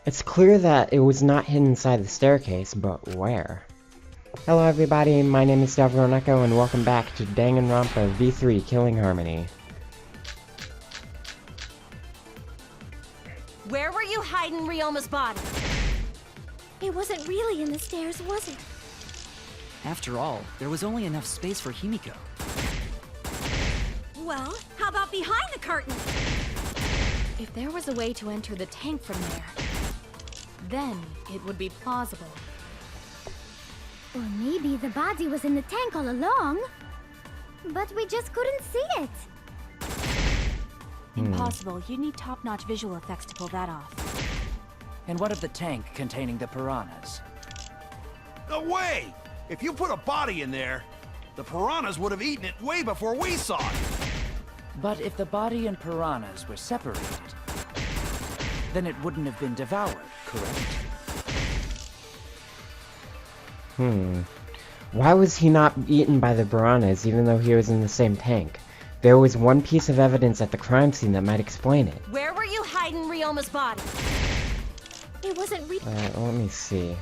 It's clear that it was not hidden inside the staircase, but where? Hello everybody, my name is Danganronpa and welcome back to Danganronpa V3 Killing Harmony. Where were you hiding Ryoma's body? It wasn't really in the stairs, was it? After all, there was only enough space for Himiko. Well, how about behind the curtain? If there was a way to enter the tank from there, then it would be plausible. Or maybe the body was in the tank all along, but we just couldn't see it. Impossible. You need top-notch visual effects to pull that off. And what of the tank containing the piranhas? No way! If you put a body in there, the piranhas would have eaten it way before we saw it. But if the body and piranhas were separated, then it wouldn't have been devoured, correct? Why was he not eaten by the piranhas even though he was in the same tank? There was one piece of evidence at the crime scene that might explain it. Where were you hiding Ryoma's body? It wasn't Let me see.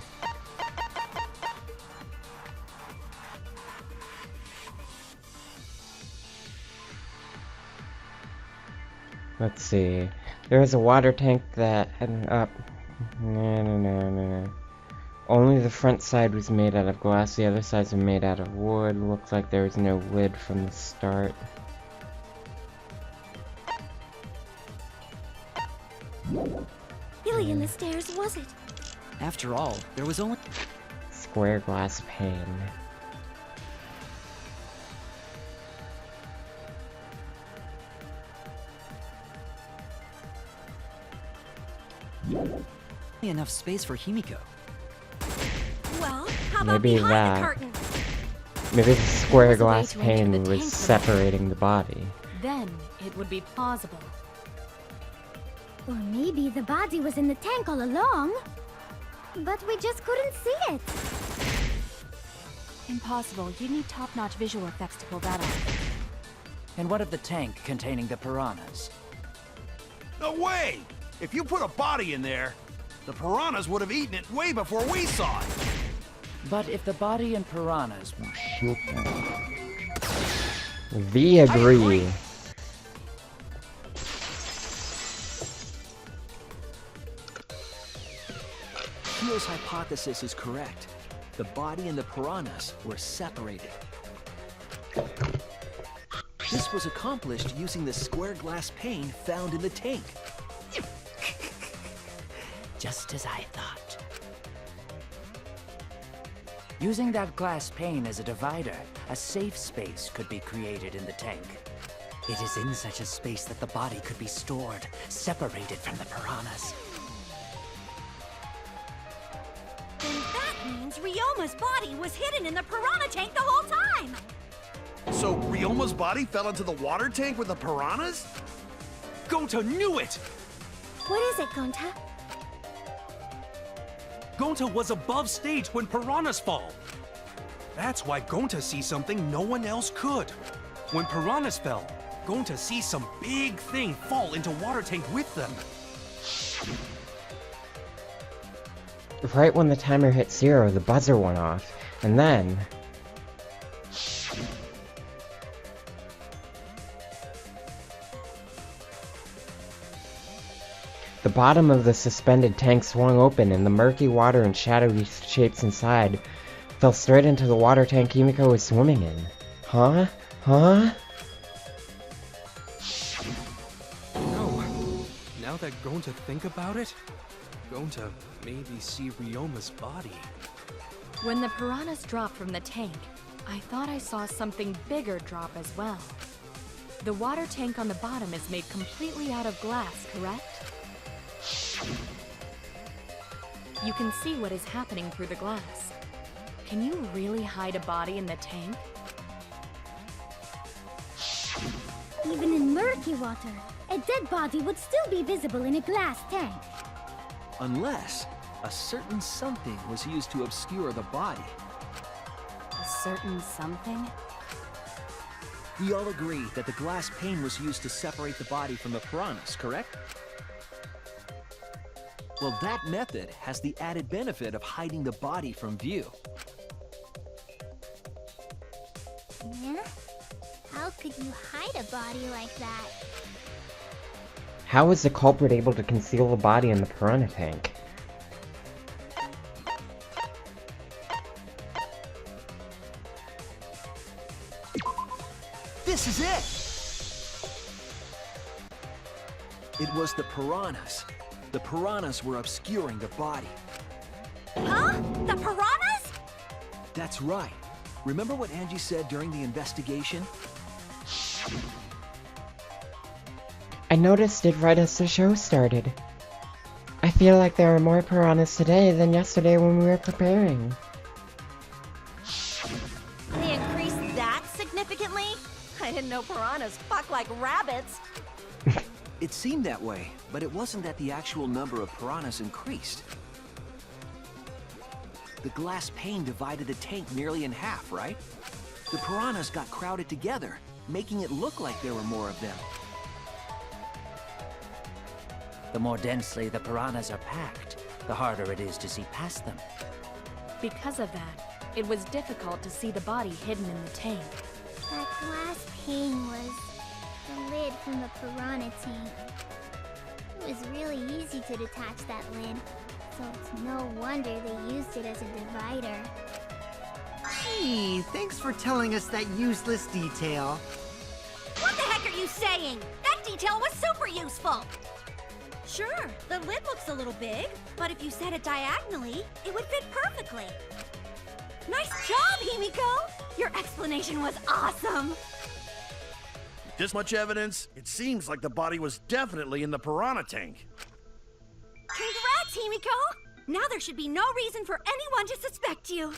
Let's see. There was a water tank that had up. No. Only the front side was made out of glass, the other sides were made out of wood. Looks like there was no lid from the start. really in the stairs, was it? After all, there was only... Square glass pane. enough space for Himiko. Well, how about Maybe behind that. the curtain? Maybe the square There's a way glass to enter pane the was tank from separating the body. Then it would be plausible. Or maybe the body was in the tank all along, but we just couldn't see it. Impossible. You need top-notch visual effects to pull that off. And what of the tank containing the piranhas? No way! If you put a body in there, the piranhas would have eaten it way before we saw it. But if the body and piranhas were We agree. Kyo's hypothesis is correct. The body and the piranhas were separated. This was accomplished using the square glass pane found in the tank. just as I thought. Using that glass pane as a divider, a safe space could be created in the tank. It is in such a space that the body could be stored, separated from the piranhas. Then that means Ryoma's body was hidden in the piranha tank the whole time! So Ryoma's body fell into the water tank with the piranhas? Gonta knew it! What is it, Gonta? Gonta was above stage when piranhas fall. That's why Gonta sees something no one else could. When piranhas fell, Gonta sees some big thing fall into water tank with them. Right when the timer hit 0, the buzzer went off, and then... the bottom of the suspended tank swung open, and the murky water and shadowy shapes inside fell straight into the water tank Himiko was swimming in. Huh? No. Now that Gonta think about it, Gonta maybe see Ryoma's body. When the piranhas dropped from the tank, I thought I saw something bigger drop as well. The water tank on the bottom is made completely out of glass, correct? You can see what is happening through the glass. Can you really hide a body in the tank? Even in murky water, a dead body would still be visible in a glass tank. Unless a certain something was used to obscure the body. A certain something? We all agree that the glass pane was used to separate the body from the piranhas, correct? Well, that method has the added benefit of hiding the body from view. Yeah? How could you hide a body like that? How was the culprit able to conceal the body in the piranha tank? This is it! It was the piranhas. The piranhas were obscuring the body. Huh? The piranhas? That's right. Remember what Angie said during the investigation? I noticed it right as the show started. I feel like there are more piranhas today than yesterday when we were preparing. They increased that significantly? I didn't know piranhas fuck like rabbits. It seemed that way, but it wasn't that the actual number of piranhas increased. The glass pane divided the tank nearly in half, right? The piranhas got crowded together, making it look like there were more of them. The more densely the piranhas are packed, the harder it is to see past them. Because of that, it was difficult to see the body hidden in the tank. That glass pane was the lid from the piranha tank. It was really easy to detach that lid, so it's no wonder they used it as a divider. Gee, thanks for telling us that useless detail. What the heck are you saying? That detail was super useful. Sure, the lid looks a little big, but if you set it diagonally, it would fit perfectly. Nice job, Himiko! Your explanation was awesome! With this much evidence, it seems like the body was definitely in the piranha tank. Congrats, Himiko! Now there should be no reason for anyone to suspect you.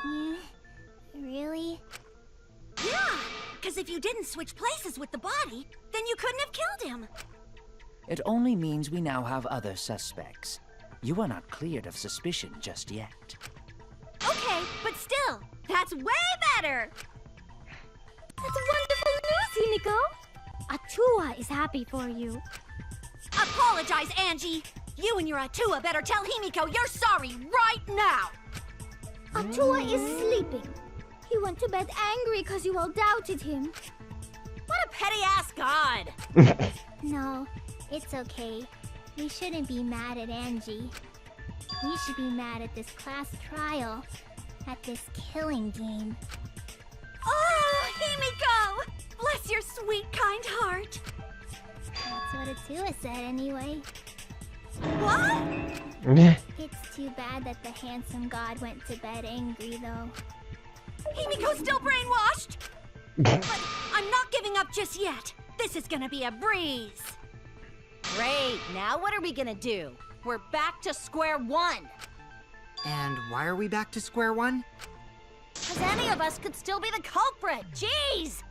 Yeah, really? Yeah, because if you didn't switch places with the body, then you couldn't have killed him. It only means we now have other suspects. You are not cleared of suspicion just yet. Okay, but still, that's way better! That's wonderful news, Himiko! Atua is happy for you. Apologize, Angie! You and your Atua better tell Himiko you're sorry right now! Atua is sleeping. He went to bed angry because you all doubted him. What a petty-ass god! No, it's okay. We shouldn't be mad at Angie. We should be mad at this class trial. At this killing game. Oh, Himiko! Bless your sweet, kind heart. That's what Atua said anyway. What? It's too bad that the handsome god went to bed angry, though. Himiko's still brainwashed! But I'm not giving up just yet. This is gonna be a breeze. Great, now what are we gonna do? We're back to square one. And why are we back to square one? Because any of us could still be the culprit. Jeez!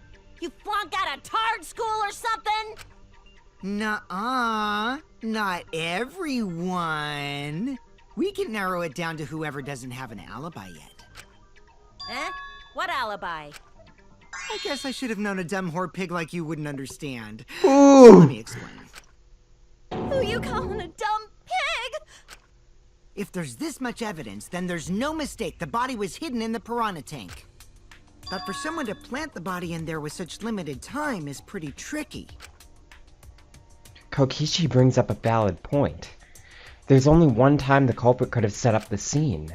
You flunked out of Tard school or something? Nuh-uh. Not everyone. We can narrow it down to whoever doesn't have an alibi yet. Eh? What alibi? I guess I should have known a dumb whore pig like you wouldn't understand. Ooh. So let me explain. Who you calling a dumb pig? If there's this much evidence, then there's no mistake the body was hidden in the piranha tank. But for someone to plant the body in there with such limited time is pretty tricky. Kokichi brings up a valid point. There's only one time the culprit could have set up the scene.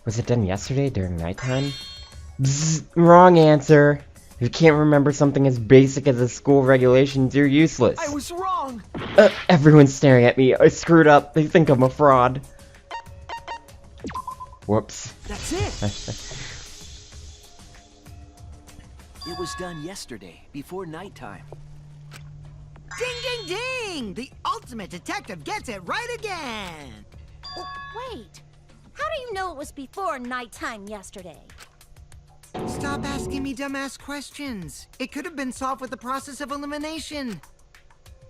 Was it done yesterday during nighttime? Bzz, wrong answer. If you can't remember something as basic as the school regulations, you're useless. I was wrong! Everyone's staring at me. I screwed up. They think I'm a fraud. Whoops. That's it! It was done yesterday, before nighttime. Ding, ding, ding! The ultimate detective gets it right again! Oh, wait. How do you know it was before nighttime yesterday? Stop asking me dumbass questions. It could have been solved with the process of elimination.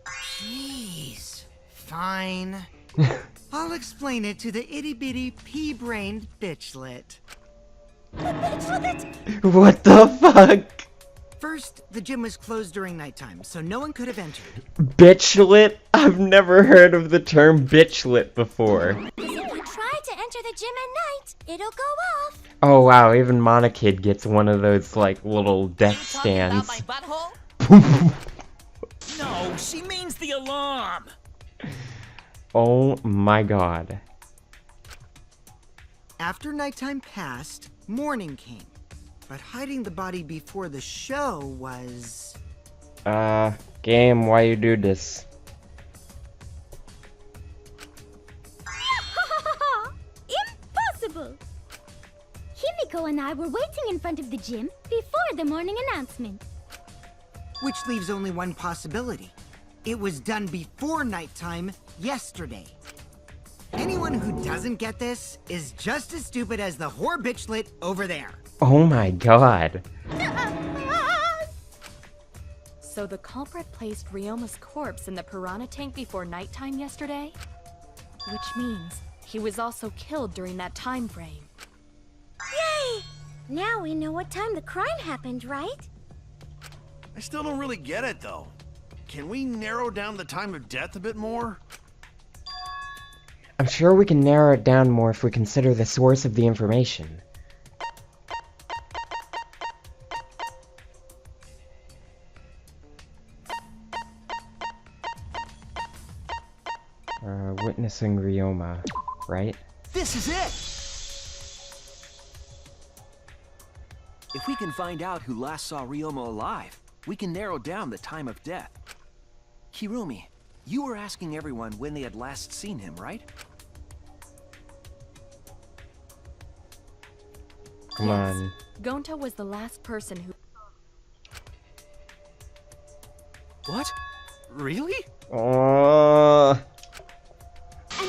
Jeez. Fine. I'll explain it to the itty-bitty pea-brained bitchlet. What the fuck? First, the gym was closed during nighttime, so no one could have entered. Bitchlit? I've never heard of the term bitchlit before. If you try to enter the gym at night, it'll go off. Oh wow, even Monokid gets one of those like little death stands. No, she means the alarm! Oh my god. After nighttime passed, morning came. But hiding the body before the show was... Game, why you do this? Impossible! Himiko and I were waiting in front of the gym before the morning announcement. Which leaves only one possibility. It was done before nighttime yesterday. Anyone who doesn't get this is just as stupid as the whore bitchlet over there. Oh my god. So the culprit placed Ryoma's corpse in the piranha tank before nighttime yesterday? Which means he was also killed during that time frame. Yay! Now we know what time the crime happened, right? I still don't really get it, though. Can we narrow down the time of death a bit more? I'm sure we can narrow it down more if we consider the source of the information. Witnessing Ryoma, right? This is it! If we can find out who last saw Ryoma alive, we can narrow down the time of death. Kirumi, you were asking everyone when they had last seen him, right? Come on. Gonta was the last person who... What? Really? And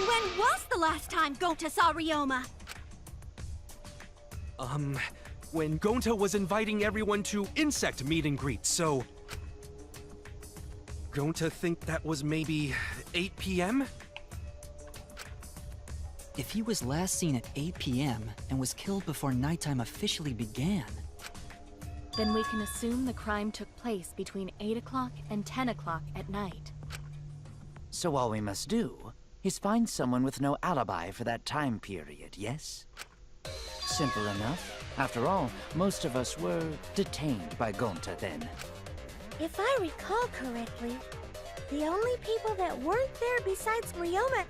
when was the last time Gonta saw Ryoma? When Gonta was inviting everyone to insect meet and greet, so... Gonta think that was maybe 8 p.m.? If he was last seen at 8 p.m. and was killed before nighttime officially began... Then we can assume the crime took place between 8 o'clock and 10 o'clock at night. So all we must do is find someone with no alibi for that time period, yes? Simple enough. After all, most of us were detained by Gonta then. If I recall correctly, the only people that weren't there besides Ryoma...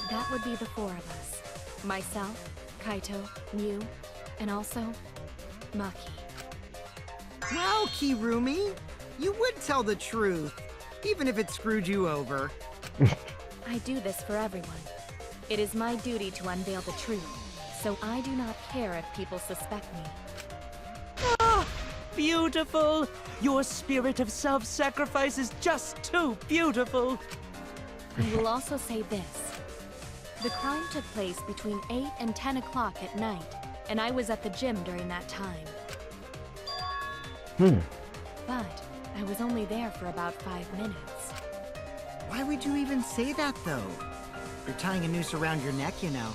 That would be the four of us. Myself, Kaito, Mew, and also Maki. Well, Kirumi, you would tell the truth, even if it screwed you over. I do this for everyone. It is my duty to unveil the truth, so I do not care if people suspect me. Oh, beautiful! Your spirit of self-sacrifice is just too beautiful! I will also say this. The crime took place between 8 and 10 o'clock at night, and I was at the gym during that time. But I was only there for about 5 minutes. Why would you even say that, though? You're tying a noose around your neck, you know.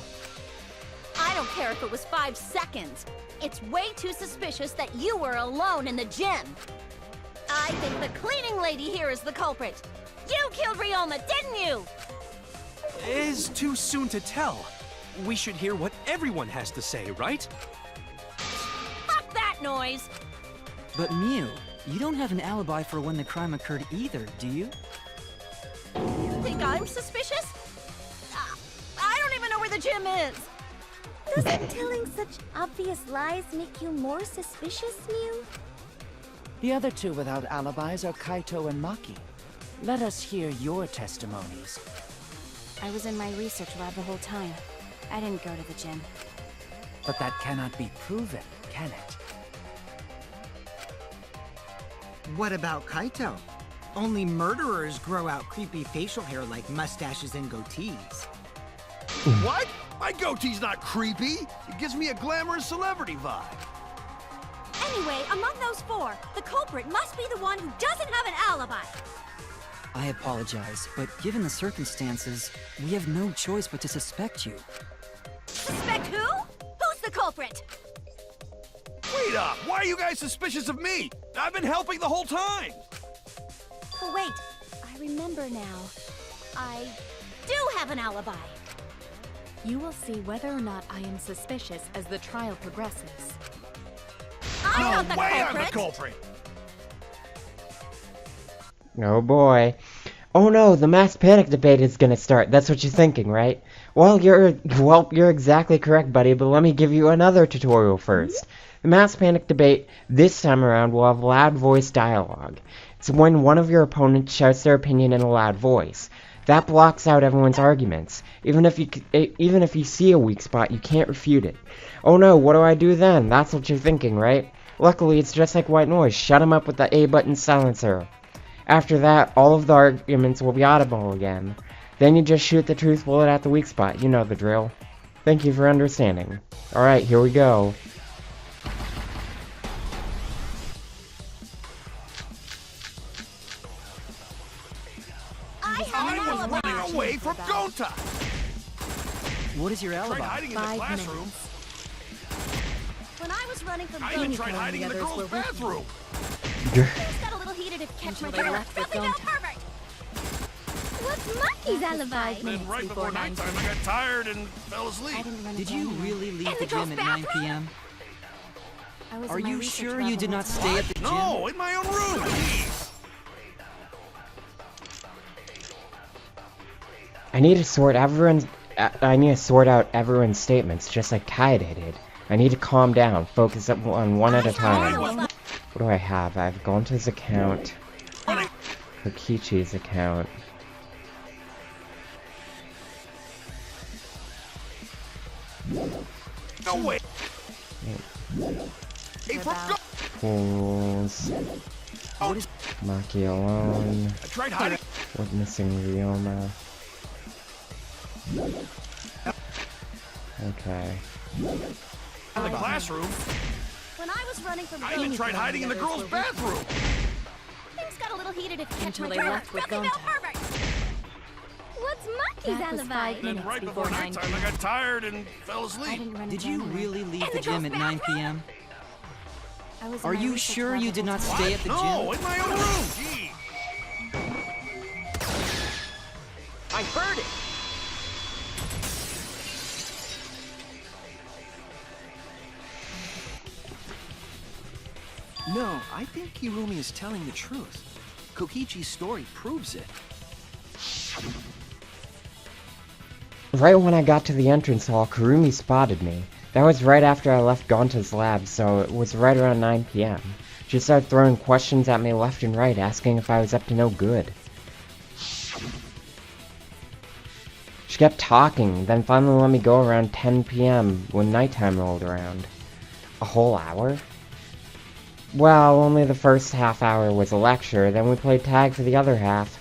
I don't care if it was 5 seconds. It's way too suspicious that you were alone in the gym. I think the cleaning lady here is the culprit. You killed Ryoma, didn't you? It's too soon to tell. We should hear what everyone has to say, right? Fuck that noise! But Mew, you don't have an alibi for when the crime occurred either, do you? You think I'm suspicious? I don't even know where the gym is. Doesn't telling such obvious lies make you more suspicious, Mew? The other two without alibis are Kaito and Maki. Let us hear your testimonies. I was in my research lab the whole time. I didn't go to the gym. But that cannot be proven, can it? What about Kaito? Only murderers grow out creepy facial hair like mustaches and goatees. What? My goatee's not creepy. It gives me a glamorous celebrity vibe. Anyway, among those four, the culprit must be the one who doesn't have an alibi. I apologize, but given the circumstances, we have no choice but to suspect you. Suspect who? Who's the culprit? Wait up! Why are you guys suspicious of me? I've been helping the whole time! Oh, wait. I remember now. I do have an alibi. You will see whether or not I am suspicious as the trial progresses. I'm No not the way culprit. I'm the culprit! Oh boy. Oh no, the mass panic debate is gonna start. That's what you're thinking, right? Well, you're exactly correct, buddy, but let me give you another tutorial first. The mass panic debate this time around will have loud voice dialogue. It's when one of your opponents shouts their opinion in a loud voice. That blocks out everyone's arguments. Even if you see a weak spot, you can't refute it. Oh no, what do I do then? That's what you're thinking, right? Luckily, it's just like white noise. Shut him up with the A button silencer. After that, all of the arguments will be audible again. Then you just shoot the truth bullet at the weak spot. You know the drill. Thank you for understanding. Alright, here we go. I have an I was alibi. running away from Gonta! What is your Tried alibi? hiding in the 5 classroom. minutes. When I was running from I even Gonta, tried hiding in the others girls' were with bathroom. things got a little heated if catch Until my they drift. left with Filthy little Gonta. pervert. What's Monkey's That was alibi? 5 Then minutes right before before nighttime, I got tired and fell I asleep. didn't run Did into you anyone. really leave In the the gym girls' at 9 bathroom? p.m.? I was Are in my you research sure lab you the did whole not time. stay at the gym? No, in my own room. Jeez. I need to sort out everyone's statements, just like Kaede did. I need to calm down, focus on one at a time. What do I have? I have Gonta's account, Kokichi's account. No way. Hey, for Go- Pools, Oh, Maki alone, I tried hiding. witnessing Ryoma. Okay. In the classroom. When I was running from I even Gonta, tried hiding in the girls' bathroom. things got a little heated if catch Until my they drift. left with Filthy little Gonta. pervert. What's Monkey's That was alibi? 5 Then minutes right before before 9 nighttime, I got tired and fell I asleep. didn't run Did into you anyone. really leave the the gym girls' at 9 p.m.? I was in Are my you research sure lab you the did whole not time. stay at the No, gym? in my own room. Gee. I heard it! No, I think Kirumi is telling the truth. Kokichi's story proves it. Right when I got to the entrance hall, Kurumi spotted me. That was right after I left Gonta's lab, so it was right around 9 p.m. She started throwing questions at me left and right, asking if I was up to no good. She kept talking, then finally let me go around 10 p.m. when nighttime rolled around. A whole hour? Well, only the first half hour was a lecture, then we played tag for the other half.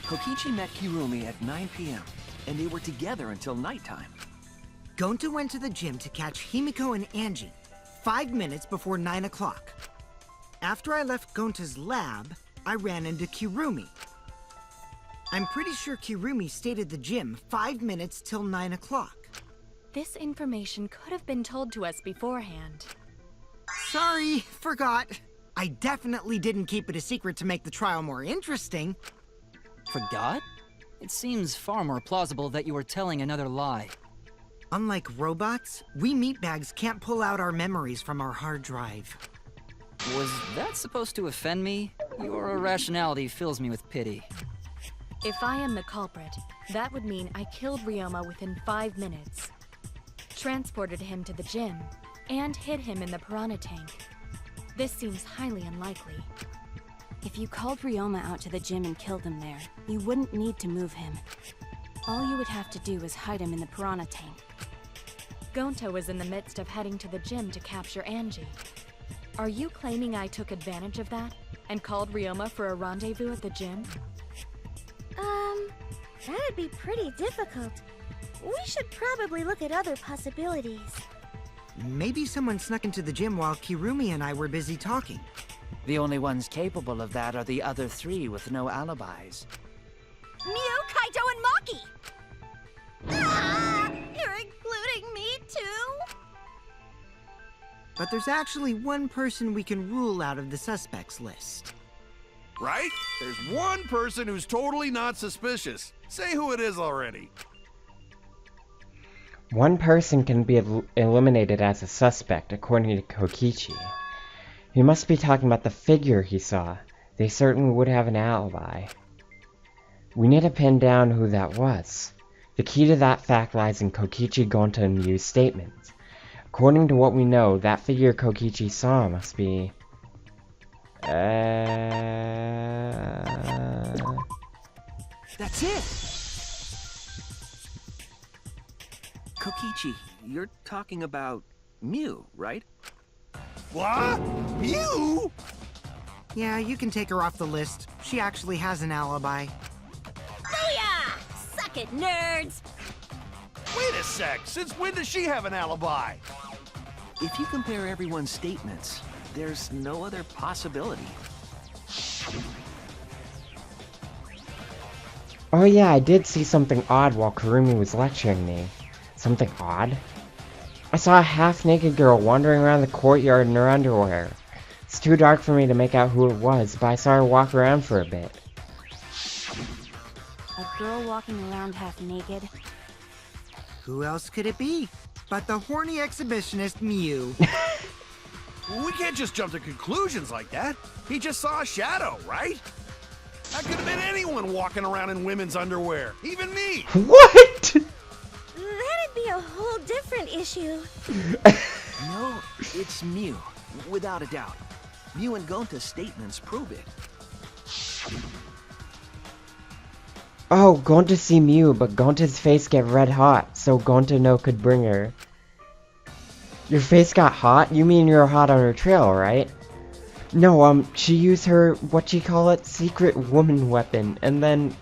Kokichi met Kirumi at 9 p.m., and they were together until nighttime. Gonta went to the gym to catch Himiko and Angie 5 minutes before 9 o'clock. After I left Gonta's lab, I ran into Kirumi. I'm pretty sure Kirumi stayed at the gym 5 minutes till 9 o'clock. This information could have been told to us beforehand. Sorry, forgot. I definitely didn't keep it a secret to make the trial more interesting. Forgot? It seems far more plausible that you were telling another lie. Unlike robots, we meatbags can't pull out our memories from our hard drive. Was that supposed to offend me? Your irrationality fills me with pity. If I am the culprit, that would mean I killed Ryoma within 5 minutes, transported him to the gym, and hid him in the piranha tank. This seems highly unlikely. If you called Ryoma out to the gym and killed him there, you wouldn't need to move him. All you would have to do is hide him in the piranha tank. Gonta was in the midst of heading to the gym to capture Angie. Are you claiming I took advantage of that and called Ryoma for a rendezvous at the gym? That'd be pretty difficult. We should probably look at other possibilities. Maybe someone snuck into the gym while Kirumi and I were busy talking. The only ones capable of that are the other three with no alibis. Mew, Kaito, and Maki! Ah, you're including me too? but there's actually one person we can rule out of the suspects list. Right? There's one person who's totally not suspicious. Say who it is already. One person can be eliminated as a suspect, according to Kokichi. He must be talking about the figure he saw. They certainly would have an alibi. We need to pin down who that was. The key to that fact lies in Kokichi, Gonta, and Miu's statements. According to what we know, that figure Kokichi saw must be... That's it! Kokichi, you're talking about Miu, right? What? You? Yeah, you can take her off the list. She actually has an alibi. Booyah! Suck it, nerds! Wait a sec. Since when does she have an alibi? If you compare everyone's statements, there's no other possibility. Oh yeah, I did see something odd while Kurumi was lecturing me. Something odd? I saw a half-naked girl wandering around the courtyard in her underwear. It's too dark for me to make out who it was, but I saw her walk around for a bit. A girl walking around half naked? Who else could it be but the horny exhibitionist Miu? We can't just jump to conclusions like that. He just saw a shadow, right? That could have been anyone walking around in women's underwear. Even me. What? That'd be a whole different issue. No, it's Miu, without a doubt. Miu and Gonta's statements prove it. Oh, Gonta see Miu, but Gonta's face get red hot, so Gonta no could bring her. Your face got hot? You mean you're hot on her trail, right? No, she used her, secret woman weapon, and then...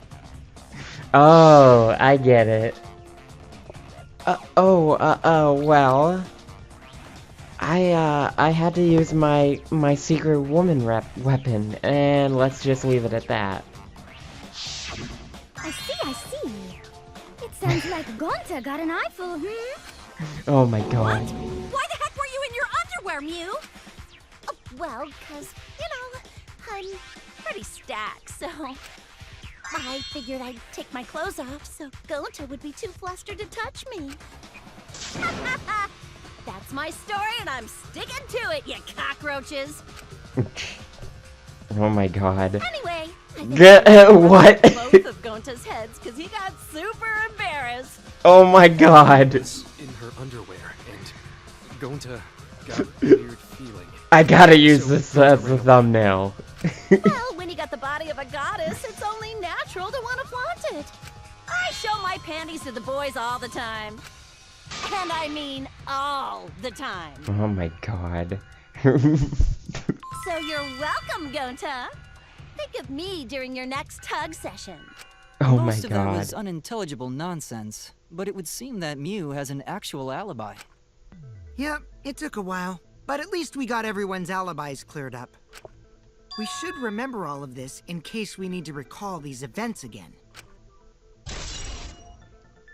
Oh, I get it. Well... I had to use my secret woman weapon, and let's just leave it at that. I see. It sounds like Gonta got an eyeful, Oh my god. Why the heck were you in your underwear, Miu? Well, 'cause, I'm pretty stacked, so... I figured I'd take my clothes off so Gonta would be too flustered to touch me. That's my story, and I'm sticking to it, you cockroaches! Oh my god. Anyway, What? both of Gonta's heads, because he got super embarrassed. Oh my god. In her underwear, and Gonta got a weird feeling. I gotta use this as the thumbnail. Well, when you got the body of a goddess, it's only natural to want to flaunt it. I show my panties to the boys all the time. And I mean all the time. Oh my god. So you're welcome, Gonta. Think of me during your next tug session. Oh my Most of that god. was unintelligible nonsense, but it would seem that Miu has an actual alibi. Yep, it took a while, but at least we got everyone's alibis cleared up. We should remember all of this in case we need to recall these events again.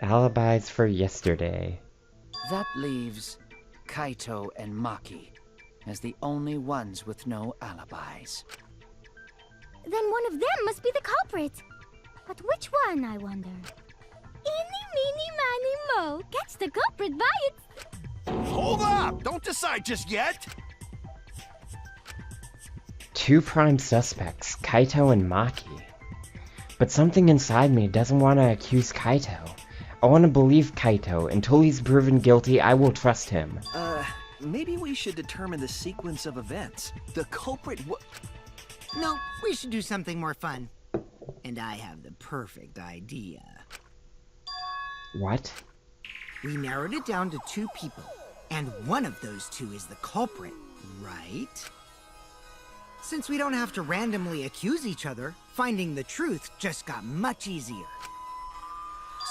Alibis for yesterday. That leaves Kaito and Maki as the only ones with no alibis. Then one of them must be the culprit. But which one, I wonder? Eeny, meeny, miny, mo. Catch the culprit by its... Hold up! Don't decide just yet! Two prime suspects, Kaito and Maki. But something inside me doesn't want to accuse Kaito. I want to believe Kaito. Until he's proven guilty, I will trust him. Maybe we should determine the sequence of events. The culprit No, we should do something more fun. And I have the perfect idea. What? We narrowed it down to two people, and one of those two is the culprit, right? Since we don't have to randomly accuse each other, finding the truth just got much easier.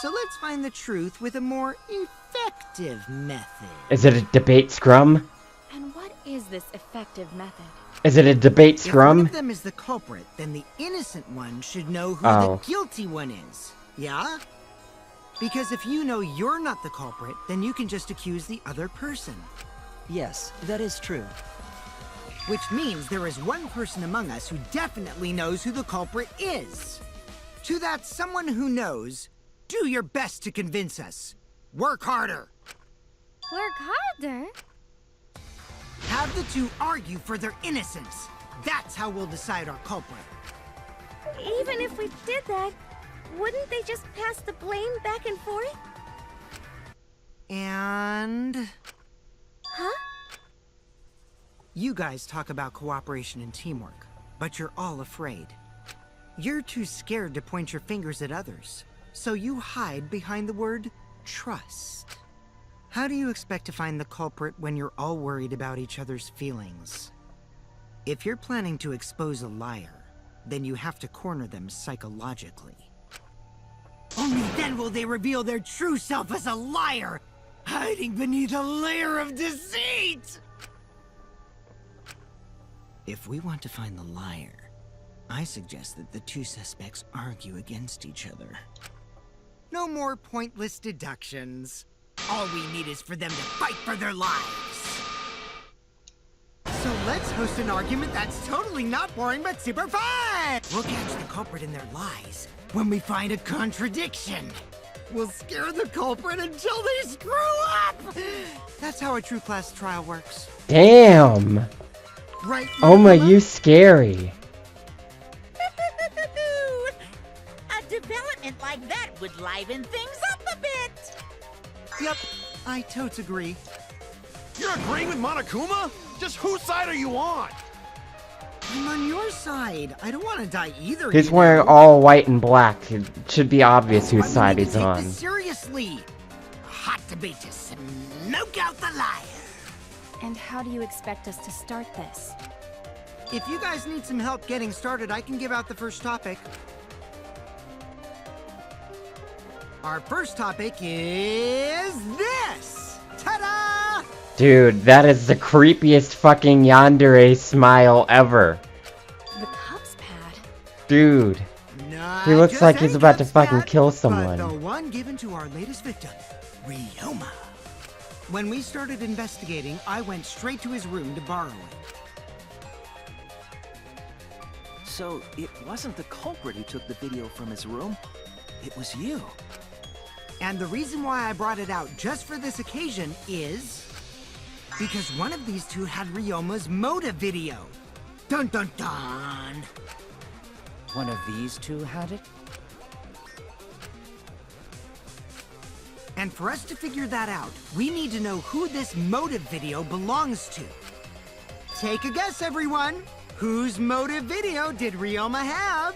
So let's find the truth with a more effective method. Is it a debate scrum? And what is this effective method? Is it a debate If one scrum? of them is the culprit, then the innocent one should know who Oh. the guilty one is. Yeah? Because if you know you're not the culprit, then you can just accuse the other person. Yes, that is true. Which means there is one person among us who definitely knows who the culprit is. To that someone who knows, do your best to convince us. Work harder. Work harder? Have the two argue for their innocence. That's how we'll decide our culprit. Even if we did that, wouldn't they just pass the blame back and forth? And... Huh? You guys talk about cooperation and teamwork, but you're all afraid. You're too scared to point your fingers at others, so you hide behind the word trust. How do you expect to find the culprit when you're all worried about each other's feelings? If you're planning to expose a liar, then you have to corner them psychologically. Only then will they reveal their true self as a liar, hiding beneath a layer of deceit! If we want to find the liar, I suggest that the two suspects argue against each other. No more pointless deductions. All we need is for them to fight for their lives. So let's host an argument that's totally not boring but super fun! We'll catch the culprit in their lies when we find a contradiction. We'll scare the culprit until they screw up! That's how a true class trial works. Damn! Right, Oh my, Mama? you scary. A development like that would liven things up a bit. Yep, I totes agree. You're agreeing with Monokuma? Just whose side are you on? I'm on your side. I don't want to die either. He's you wearing know. all white and black. It should be obvious whose Why we side need he's to take on. this seriously. A hot debate to smoke out the liar. And how do you expect us to start this? If you guys need some help getting started, I can give out the first topic. Our first topic is this! Ta-da! Dude, that is the creepiest fucking yandere smile ever. The Cubs pad. Dude. Not He looks just like any he's about to Cubs fucking pad, kill but someone. the one given to our latest victim, Ryoma. When we started investigating, I went straight to his room to borrow it. So, it wasn't the culprit who took the video from his room? It was you. And the reason why I brought it out just for this occasion is... because one of these two had Ryoma's motive video. Dun dun dun! One of these two had it? And for us to figure that out, we need to know who this motive video belongs to. Take a guess, everyone! Whose motive video did Ryoma have?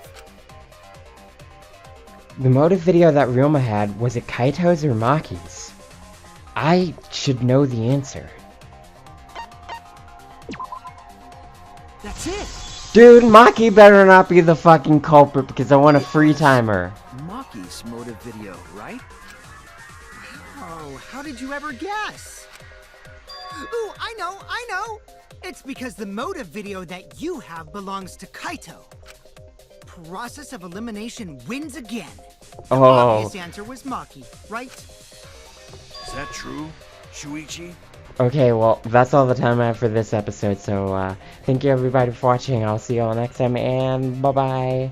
The motive video that Ryoma had, was it Kaito's or Maki's? I should know the answer. That's it! Dude, Maki better not be the fucking culprit because I want a free timer. Maki's motive video, right? Oh, how did you ever guess? Ooh, I know! It's because the motive video that you have belongs to Kaito. Process of elimination wins again. The Oh. obvious answer was Maki, right? Is that true, Shuichi? Okay, well, that's all the time I have for this episode, so thank you everybody for watching. I'll see you all next time, and bye-bye.